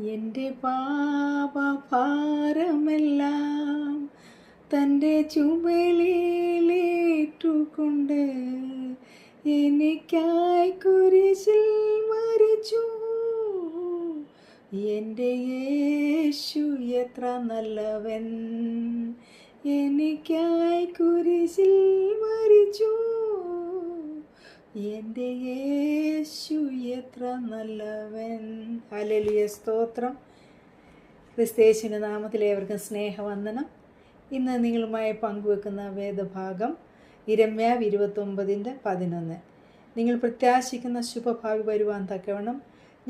എൻ്റെ പാപഭാരമെല്ലാം തൻ്റെ ചുമലിലേറ്റുകൊണ്ട് എനിക്കായി കുരിശിൽ മരിച്ചു. എൻ്റെ യേശു എത്ര നല്ലവൻ, എനിക്കായി കുരിശിൽ മരിച്ചു. എൻ്റെ യേശു എത്ര നല്ലവൻ. ഹല്ലേലൂയ, സ്തോത്രം. ക്രിസ്തയേശുവിൻ്റെ നാമത്തിൽ ഏവർക്കും സ്നേഹവന്ദനം. ഇന്ന് നിങ്ങളുമായി പങ്കുവെക്കുന്ന വേദഭാഗം ഇരമ്യാവ് 29:11. നിങ്ങൾ പ്രത്യാശിക്കുന്ന ശുഭഭാവി വരുവാൻ തക്കവണ്ണം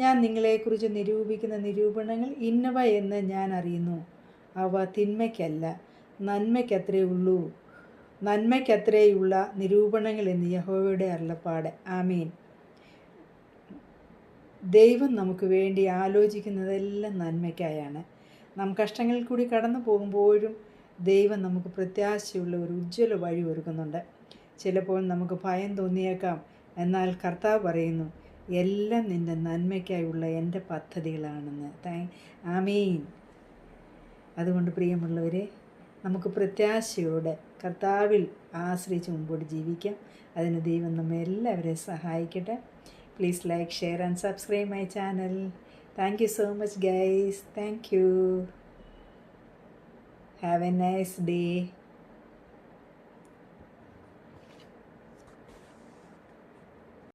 ഞാൻ നിങ്ങളെക്കുറിച്ച് നിരൂപിക്കുന്ന നിരൂപണങ്ങൾ ഇന്നവ എന്ന് ഞാൻ അറിയുന്നു. അവ തിന്മയ്ക്കല്ല, നന്മയ്ക്കത്രേയുള്ള നിരൂപണങ്ങൾ എന്ന് യഹോവയുടെ അരുളപ്പാട്. ആമീൻ. ദൈവം നമുക്ക് വേണ്ടി ആലോചിക്കുന്നതെല്ലാം നന്മയ്ക്കായാണ്. നാം കഷ്ടങ്ങളിൽ കൂടി കടന്നു പോകുമ്പോഴും ദൈവം നമുക്ക് പ്രത്യാശയുള്ള ഒരു ഉജ്ജ്വല വഴി ഒരുക്കുന്നുണ്ട്. ചിലപ്പോൾ നമുക്ക് ഭയം തോന്നിയേക്കാം, എന്നാൽ കർത്താവ് പറയുന്നു, എല്ലാം നിൻ്റെ നന്മയ്ക്കായുള്ള എൻ്റെ പദ്ധതികളാണെന്ന്. ആമീൻ. അതുകൊണ്ട് പ്രിയമുള്ളവരെ, നമുക്ക് പ്രത്യാശയോടെ കർത്താവിൽ ആശ്രയിച്ച് മുമ്പോട്ട് ജീവിക്കാം. അതിന് ദൈവം നമ്മെ എല്ലാവരെയും സഹായിക്കട്ടെ. Please like, share and subscribe my channel. Thank you so much guys. Thank you. Have a nice day.